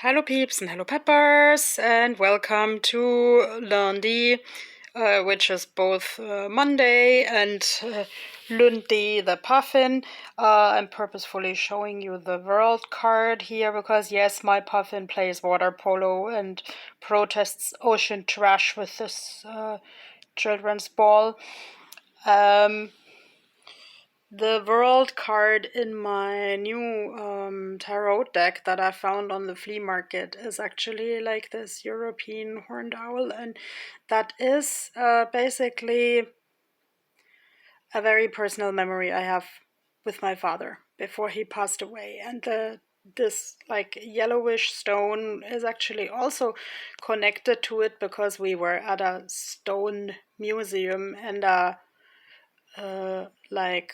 Hello peeps and hello peppers and welcome to Lundi, which is both Monday and Lundi the Puffin. I'm purposefully showing you the world card here because yes, my Puffin plays water polo and protests ocean trash with this children's ball. The world card in my new tarot deck that I found on the flea market is actually like this European horned owl, and that is basically a very personal memory I have with my father before he passed away. And this like yellowish stone is actually also connected to it because we were at a stone museum and like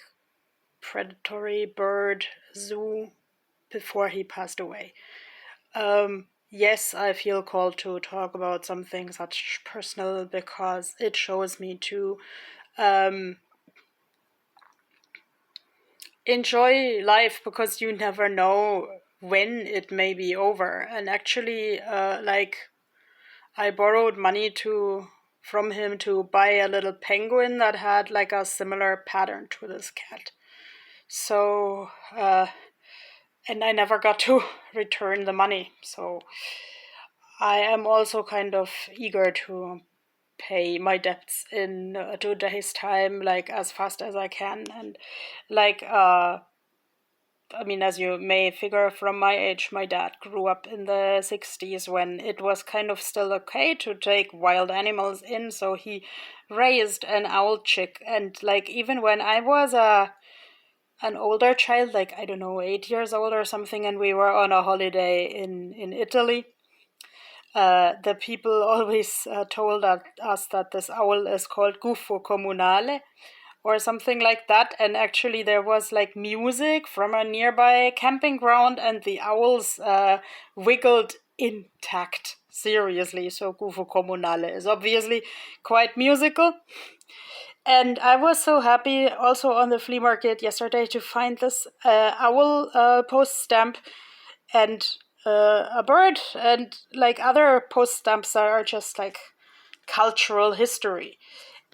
predatory bird zoo before he passed away. Yes, I feel called to talk about something such personal because it shows me to enjoy life because you never know when it may be over. And actually, I borrowed money from him to buy a little penguin that had like a similar pattern to this cat. So, and I never got to return the money. So I am also kind of eager to pay my debts in 2 days' time, like as fast as I can. And like, I mean, as you may figure from my age, my dad grew up in the 60s when it was kind of still okay to take wild animals in. So he raised an owl chick. And like, even when I was an older child, like, I don't know, 8 years old or something, and we were on a holiday in Italy, the people always told us that this owl is called Gufo Comunale or something like that. And actually, there was like music from a nearby camping ground, and the owls wiggled intact. Seriously, so Gufo Comunale is obviously quite musical. And I was so happy also on the flea market yesterday to find this owl post stamp and a bird and like other post stamps that are just like cultural history.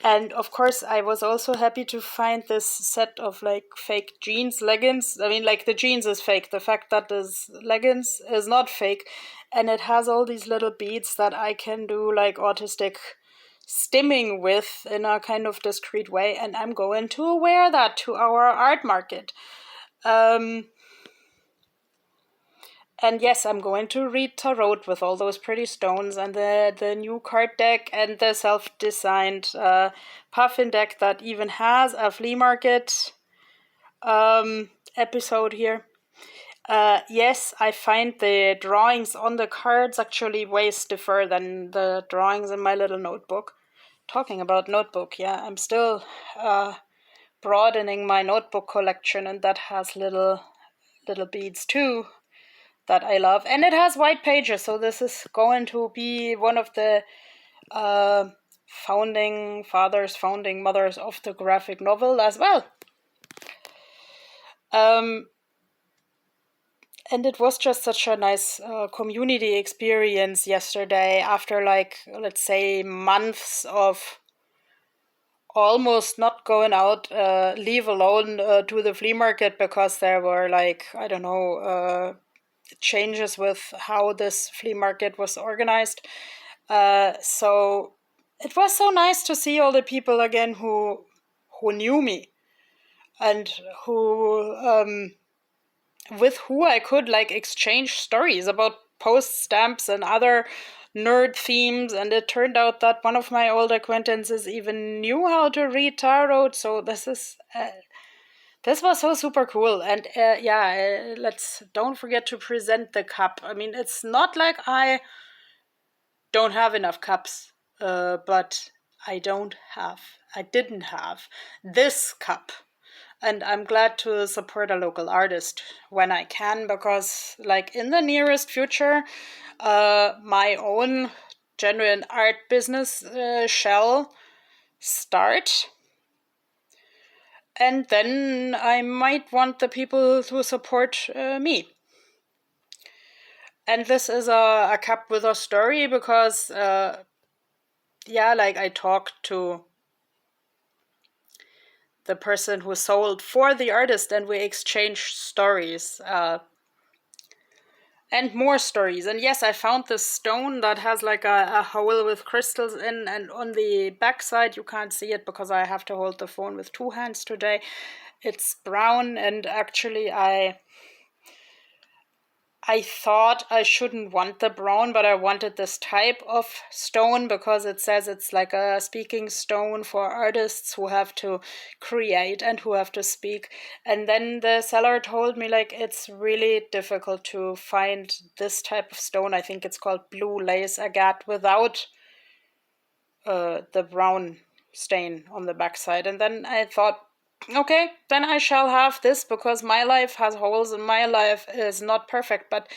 And of course, I was also happy to find this set of like fake jeans, leggings. I mean, like the jeans is fake. The fact that this leggings is not fake. And it has all these little beads that I can do like autistic stimming with in a kind of discreet way. And I'm going to wear that to our art market. And yes, I'm going to read tarot with all those pretty stones and the new card deck and the self-designed Puffin deck that even has a flea market episode here. Yes, I find the drawings on the cards actually way stiffer than the drawings in my little notebook. Talking about notebook, yeah, I'm still broadening my notebook collection, and that has little beads too that I love. And it has white pages, so this is going to be one of the founding fathers, founding mothers of the graphic novel as well. And it was just such a nice community experience yesterday after, like, let's say, months of almost not going out, leave alone to the flea market because there were, like, I don't know, changes with how this flea market was organized. So it was so nice to see all the people again who knew me and who with who I could like exchange stories about post stamps and other nerd themes. And it turned out that one of my old acquaintances even knew how to read tarot. So this was so super cool. And let's don't forget to present the cup. I mean, it's not like I don't have enough cups, but I didn't have this cup. And I'm glad to support a local artist when I can, because like in the nearest future, my own genuine art business shall start. And then I might want the people to support me. And this is a cup with a story because, like I talked to the person who sold for the artist and we exchanged stories. And more stories. And yes, I found this stone that has like a hole with crystals in, and on the back side, you can't see it because I have to hold the phone with 2 hands today. It's brown, and actually I thought I shouldn't want the brown, but I wanted this type of stone because it says it's like a speaking stone for artists who have to create and who have to speak. And then the seller told me like it's really difficult to find this type of stone. I think it's called blue lace agate without the brown stain on the backside. And then I thought, okay, then I shall have this because my life has holes and my life is not perfect. But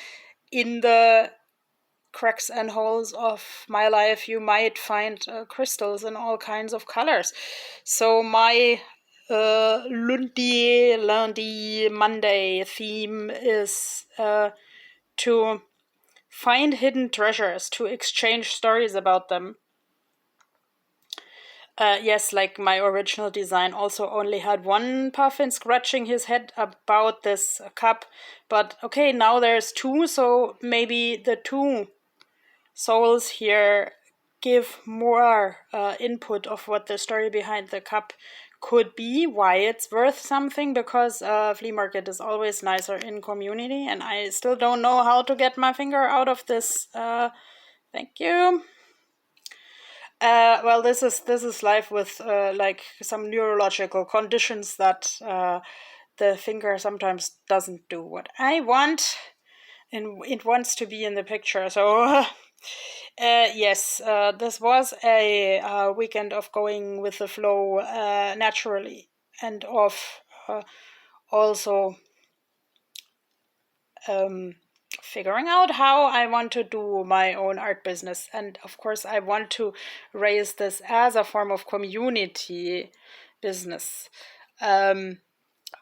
in the cracks and holes of my life, you might find crystals in all kinds of colors. So my Lundi, Monday theme is to find hidden treasures, to exchange stories about them. Yes, like my original design also only had one puffin scratching his head about this cup. But okay, now there's two, so maybe the two souls here give more input of what the story behind the cup could be, why it's worth something, because flea market is always nicer in community, and I still don't know how to get my finger out of this. Thank you. Well, this is life with like some neurological conditions that the finger sometimes doesn't do what I want, and it wants to be in the picture. So, yes, this was a weekend of going with the flow naturally, and of also figuring out how I want to do my own art business. And of course, I want to raise this as a form of community business. When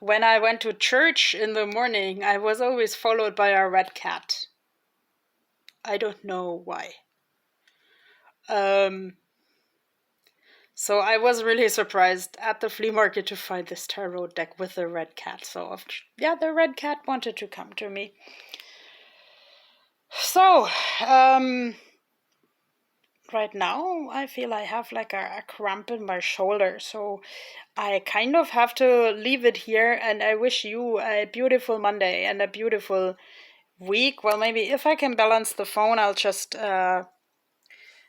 I went to church in the morning, I was always followed by a red cat. I don't know why. So I was really surprised at the flea market to find this tarot deck with the red cat. So yeah, the red cat wanted to come to me. So, right now I feel I have like a cramp in my shoulder, so I kind of have to leave it here, and I wish you a beautiful Monday and a beautiful week. Well, maybe if I can balance the phone, I'll just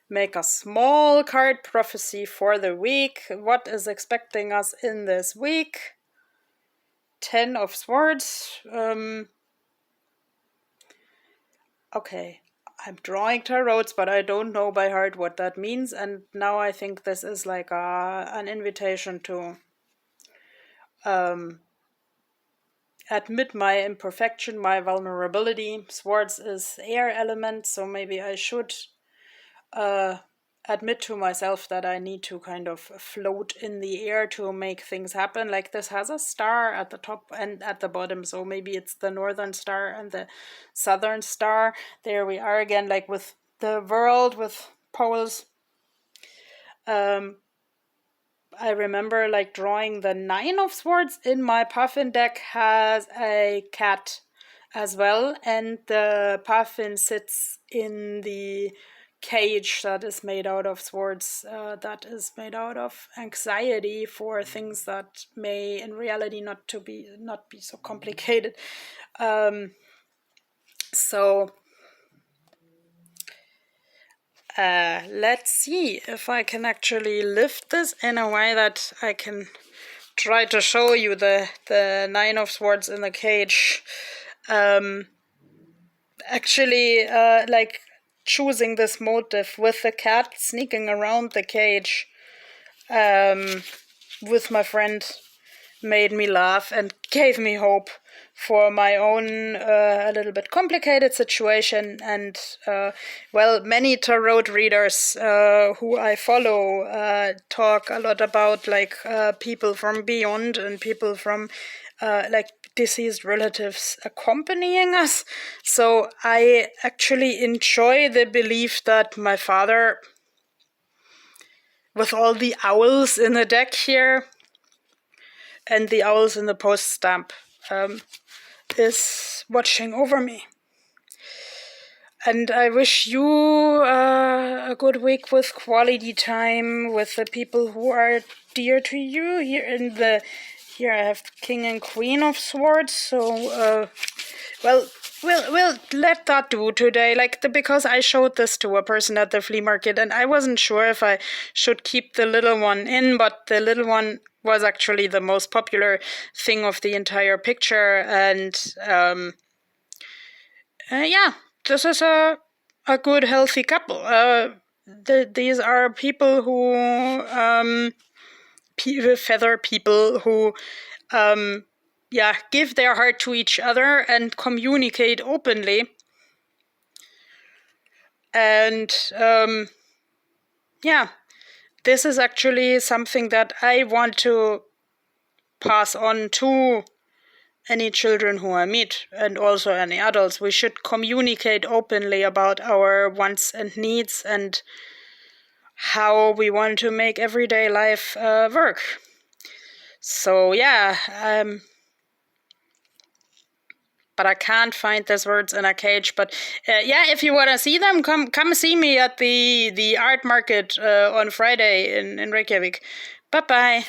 make a small card prophecy for the week. What is expecting us in this week? 10 of Swords. Okay, I'm drawing tarots, but I don't know by heart what that means. And now I think this is like an invitation to admit my imperfection, my vulnerability. Swords is air element, so maybe I should admit to myself that I need to kind of float in the air to make things happen. Like this has a star at the top and at the bottom, so maybe it's the northern star and the southern star. There we are again, like with the world with poles. I remember like drawing the 9 of Swords in my Puffin deck has a cat as well, and the Puffin sits in the cage that is made out of swords, that is made out of anxiety for things that may in reality not be so complicated. So let's see if I can actually lift this in a way that I can try to show you the 9 of Swords in the cage. Actually, like choosing this motive with the cat sneaking around the cage with my friend made me laugh and gave me hope for my own a little bit complicated situation. And well, many tarot readers who I follow talk a lot about like people from beyond and people from like deceased relatives accompanying us. So I actually enjoy the belief that my father, with all the owls in the deck here and the owls in the post stamp, is watching over me. And I wish you a good week with quality time with the people who are dear to you. Here I have King and Queen of Swords. So we'll let that do today. Because I showed this to a person at the flea market, and I wasn't sure if I should keep the little one in, but the little one was actually the most popular thing of the entire picture, and this is a good, healthy couple. These are people who, feather people who, give their heart to each other and communicate openly. And, this is actually something that I want to pass on to any children who I meet, and also any adults. We should communicate openly about our wants and needs and how we want to make everyday life work. So but I can't find these words in a cage. But if you want to see them, come see me at the art market on Friday in Reykjavik. Bye-bye.